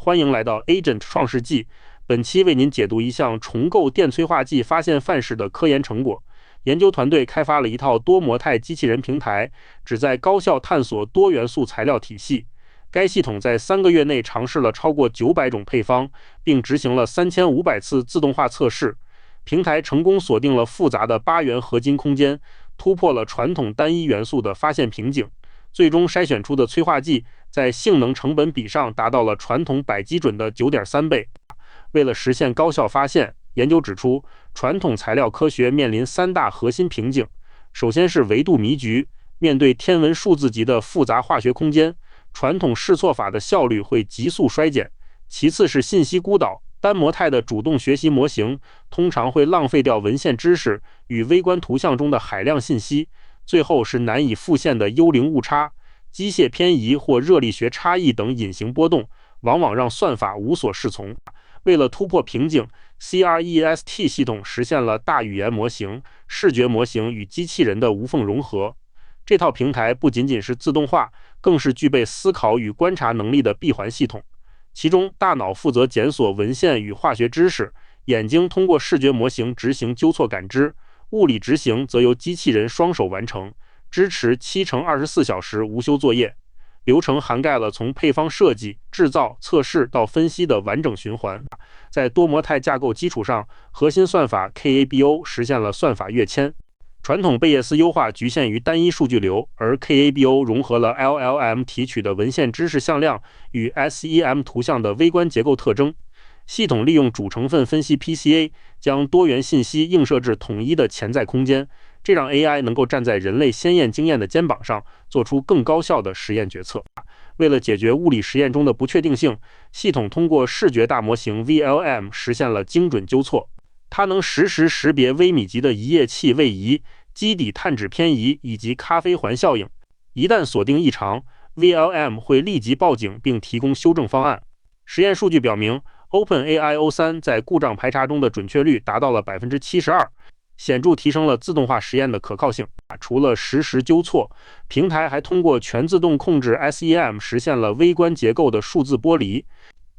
欢迎来到 Agent 创世纪。本期为您解读一项重构电催化剂发现范式的科研成果。研究团队开发了一套多模态机器人平台，旨在高效探索多元素材料体系。该系统在3个月内尝试了超过900种配方，并执行了3500次自动化测试。平台成功锁定了复杂的8元合金空间，突破了传统单一元素的发现瓶颈。最终筛选出的催化剂在性能成本比上达到了传统百基准的 9.3 倍。为了实现高效发现，研究指出，传统材料科学面临3大核心瓶颈。首先是维度迷局，面对天文数字级的复杂化学空间，传统试错法的效率会急速衰减。其次是信息孤岛，单模态的主动学习模型通常会浪费掉文献知识与微观图像中的海量信息。最后是难以复现的幽灵误差，机械偏移或热力学差异等隐形波动，往往让算法无所适从。为了突破瓶颈， CREST 系统实现了大语言模型、视觉模型与机器人的无缝融合。这套平台不仅仅是自动化，更是具备思考与观察能力的闭环系统。其中，大脑负责检索文献与化学知识，眼睛通过视觉模型执行纠错感知，物理执行则由机器人双手完成，支持7×24小时无休作业。流程涵盖了从配方设计、制造、测试到分析的完整循环。在多模态架构基础上，核心算法 KABO 实现了算法跃迁。传统贝叶斯优化局限于单一数据流，而 KABO 融合了 LLM 提取的文献知识向量与 SEM 图像的微观结构特征。系统利用主成分分析 PCA， 将多元信息映射至统一的潜在空间，这让 AI 能够站在人类先验经验的肩膀上，做出更高效的实验决策。为了解决物理实验中的不确定性，系统通过视觉大模型 VLM 实现了精准纠错。它能实时识别微米级的一液气位移、基底碳质偏移以及咖啡环效应。一旦锁定异常， VLM 会立即报警并提供修正方案。实验数据表明， OpenAI O3 在故障排查中的准确率达到了 72%， 显著提升了自动化实验的可靠性。除了实时纠错，平台还通过全自动控制 SEM 实现了微观结构的数字剥离。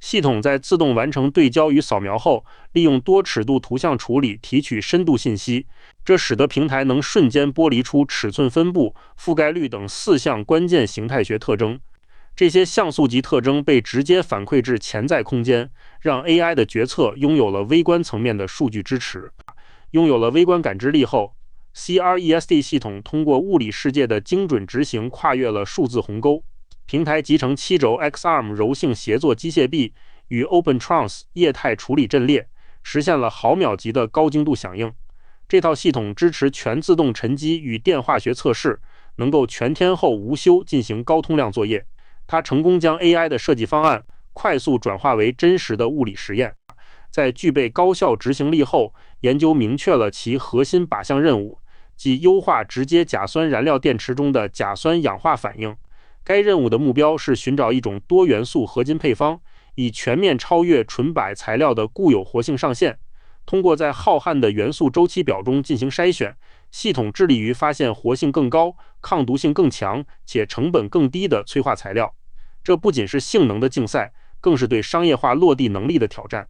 系统在自动完成对焦与扫描后，利用多尺度图像处理提取深度信息，这使得平台能瞬间剥离出尺寸分布、覆盖率等4项关键形态学特征。这些像素级特征被直接反馈至潜在空间，让 AI 的决策拥有了微观层面的数据支持。拥有了微观感知力后， CREST 系统通过物理世界的精准执行跨越了数字鸿沟。平台集成7轴 XARM 柔性协作机械臂与 OpenTrans 液态处理阵列，实现了毫秒级的高精度响应。这套系统支持全自动沉积与电化学测试，能够全天候无休进行高通量作业。它成功将 AI 的设计方案快速转化为真实的物理实验。在具备高效执行力后，研究明确了其核心靶向任务，即优化直接甲酸燃料电池中的甲酸氧化反应。该任务的目标是寻找一种多元素合金配方，以全面超越纯钯材料的固有活性上限。通过在浩瀚的元素周期表中进行筛选，系统致力于发现活性更高、抗毒性更强且成本更低的催化材料。这不仅是性能的竞赛，更是对商业化落地能力的挑战。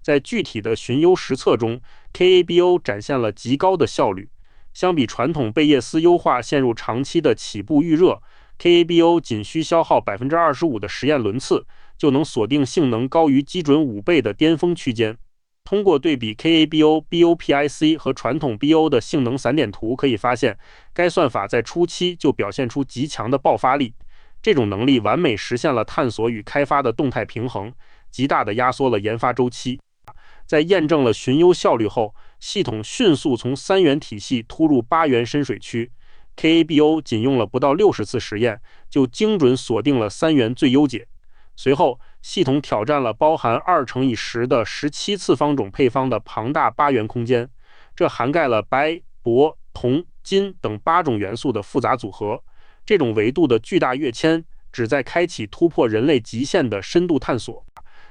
在具体的寻优实测中， KABO 展现了极高的效率。相比传统贝叶斯优化陷入长期的起步预热， KABO 仅需消耗 25% 的实验轮次，就能锁定性能高于基准5倍的巅峰区间。通过对比 KABO BOPIC 和传统 BO 的性能散点图，可以发现该算法在初期就表现出极强的爆发力。这种能力完美实现了探索与开发的动态平衡，极大地压缩了研发周期。在验证了寻优效率后，系统迅速从3元体系突入8元深水区。KABO 仅用了不到60次实验，就精准锁定了3元最优解。随后，系统挑战了包含2×10的17次方种配方的庞大8元空间，这涵盖了白、铂、铜、金等8种元素的复杂组合。这种维度的巨大跃迁，旨在开启突破人类极限的深度探索。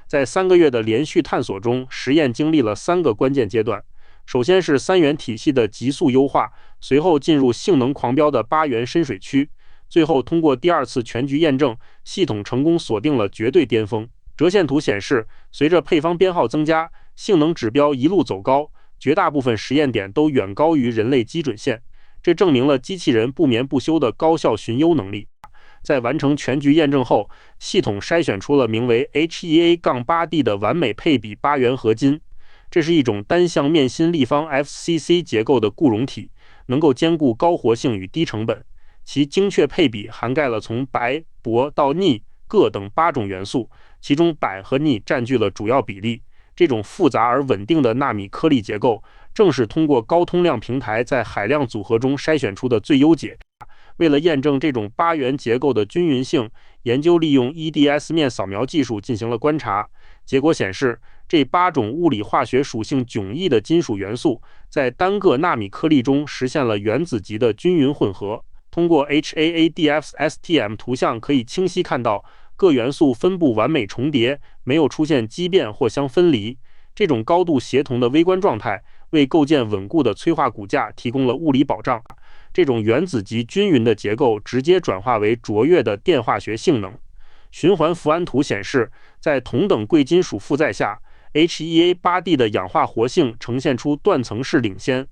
在3个月的连续探索中，实验经历了3个关键阶段。首先是3元体系的急速优化，随后进入性能狂飙的8元深水区，最后通过第2次全局验证，系统成功锁定了绝对巅峰。折线图显示，随着配方编号增加，性能指标一路走高，绝大部分实验点都远高于人类基准线，这证明了机器人不眠不休的高效寻优能力。在完成全局验证后，系统筛选出了名为 HEA-8D 的完美配比8元合金。这是一种单向面心立方 FCC 结构的固溶体，能够兼顾高活性与低成本。其精确配比涵盖了从钡、铂到镍、铬等8种元素，其中钡和镍占据了主要比例。这种复杂而稳定的纳米颗粒结构，正是通过高通量平台在海量组合中筛选出的最优解。为了验证这种8元结构的均匀性，研究利用 EDS 面扫描技术进行了观察。结果显示，这8种物理化学属性迥异的金属元素，在单个纳米颗粒中实现了原子级的均匀混合。通过 HAADF-STM 图像可以清晰看到，各元素分布完美重叠，没有出现畸变或相分离。这种高度协同的微观状态，为构建稳固的催化骨架提供了物理保障。这种原子级均匀的结构直接转化为卓越的电化学性能。循环伏胺图显示，在同等贵金属负载下， HEA-8D 的氧化活性呈现出断层式领先。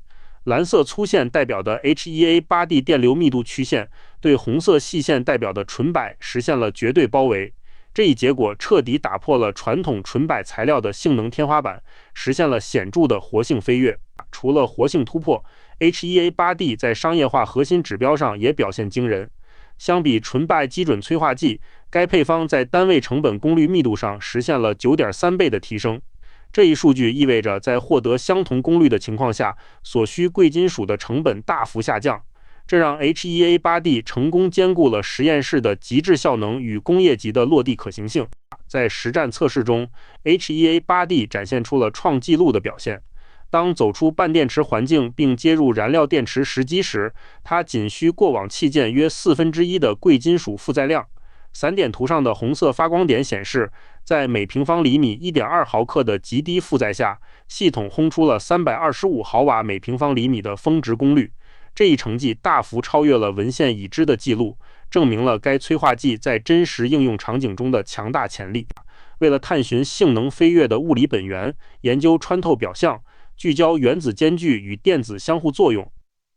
蓝色粗线代表的 HEA-8D 电流密度曲线对红色细线代表的纯钡实现了绝对包围。这一结果彻底打破了传统纯钡材料的性能天花板，实现了显著的活性飞跃。除了活性突破， HEA-8D 在商业化核心指标上也表现惊人。相比纯钡基准催化剂，该配方在单位成本功率密度上实现了 9.3 倍的提升。这一数据意味着在获得相同功率的情况下，所需贵金属的成本大幅下降。这让 HEA-8D 成功兼顾了实验室的极致效能与工业级的落地可行性。在实战测试中， HEA-8D 展现出了创纪录的表现。当走出半电池环境并接入燃料电池时机时，它仅需过往器件约1/4的贵金属负载量。散点图上的红色发光点显示，在每平方厘米 1.2 毫克的极低负载下，系统轰出了325毫瓦每平方厘米的峰值功率。这一成绩大幅超越了文献已知的记录，证明了该催化剂在真实应用场景中的强大潜力。为了探寻性能飞跃的物理本源，研究穿透表象，聚焦原子间距与电子相互作用，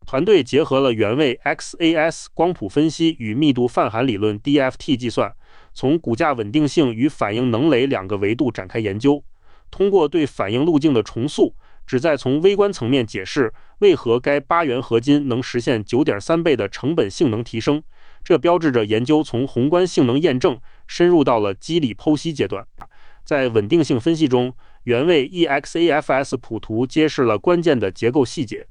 团队结合了原位 XAS 光谱分析与密度泛函理论 DFT 计算，从骨架稳定性与反应能垒2个维度展开研究。通过对反应路径的重塑，旨在从微观层面解释为何该8元合金能实现 9.3 倍的成本性能提升。这标志着研究从宏观性能验证深入到了机理剖析阶段。在稳定性分析中，原位 EXAFS 谱图揭示了关键的结构细节。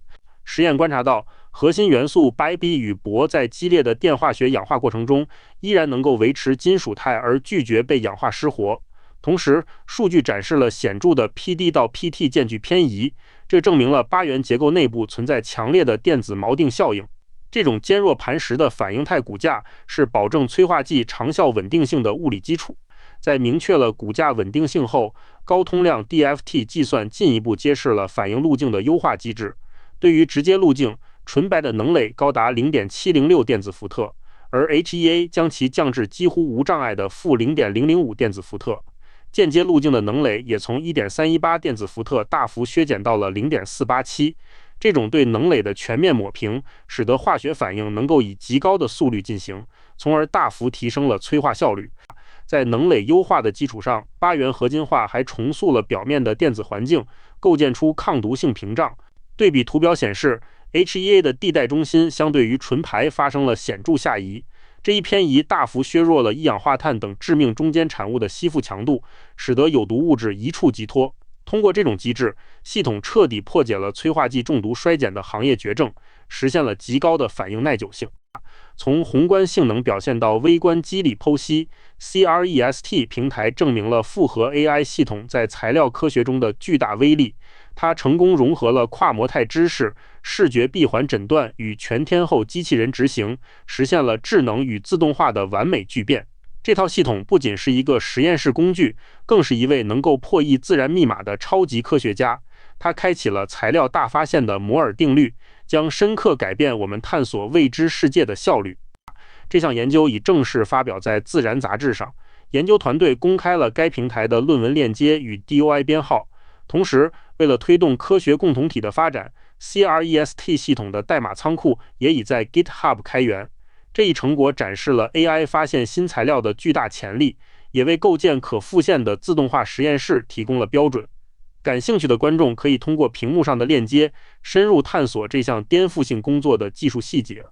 实验观察到，核心元素钡、铋与铂在激烈的电化学氧化过程中，依然能够维持金属态而拒绝被氧化失活。同时，数据展示了显著的 PD 到 PT 间距偏移，这证明了8元结构内部存在强烈的电子锚定效应。这种坚若磐石的反应态骨架是保证催化剂长效稳定性的物理基础。在明确了骨架稳定性后，高通量 DFT 计算进一步揭示了反应路径的优化机制。对于直接路径，纯钡的能垒高达 0.706 电子伏特，而 HEA 将其降至几乎无障碍的负 0.005 电子伏特。间接路径的能垒也从 1.318 电子伏特大幅削减到了 0.487。这种对能垒的全面抹平，使得化学反应能够以极高的速率进行，从而大幅提升了催化效率。在能垒优化的基础上，8元合金化还重塑了表面的电子环境，构建出抗毒性屏障。对比图表显示， HEA 的地带中心相对于纯钡发生了显著下移。这一偏移大幅削弱了一氧化碳等致命中间产物的吸附强度，使得有毒物质一触即脱。通过这种机制，系统彻底破解了催化剂中毒衰减的行业绝症，实现了极高的反应耐久性。从宏观性能表现到微观机理剖析， CREST 平台证明了复合 AI 系统在材料科学中的巨大威力。它成功融合了跨模态知识、视觉闭环诊断与全天候机器人执行，实现了智能与自动化的完美聚变。这套系统不仅是一个实验室工具，更是一位能够破译自然密码的超级科学家。它开启了材料大发现的摩尔定律，将深刻改变我们探索未知世界的效率。这项研究已正式发表在《自然》杂志上。研究团队公开了该平台的论文链接与 DOI 编号。同时，为了推动科学共同体的发展 ，CREST 系统的代码仓库也已在 GitHub 开源。这一成果展示了 AI 发现新材料的巨大潜力，也为构建可复现的自动化实验室提供了标准。感兴趣的观众可以通过屏幕上的链接，深入探索这项颠覆性工作的技术细节。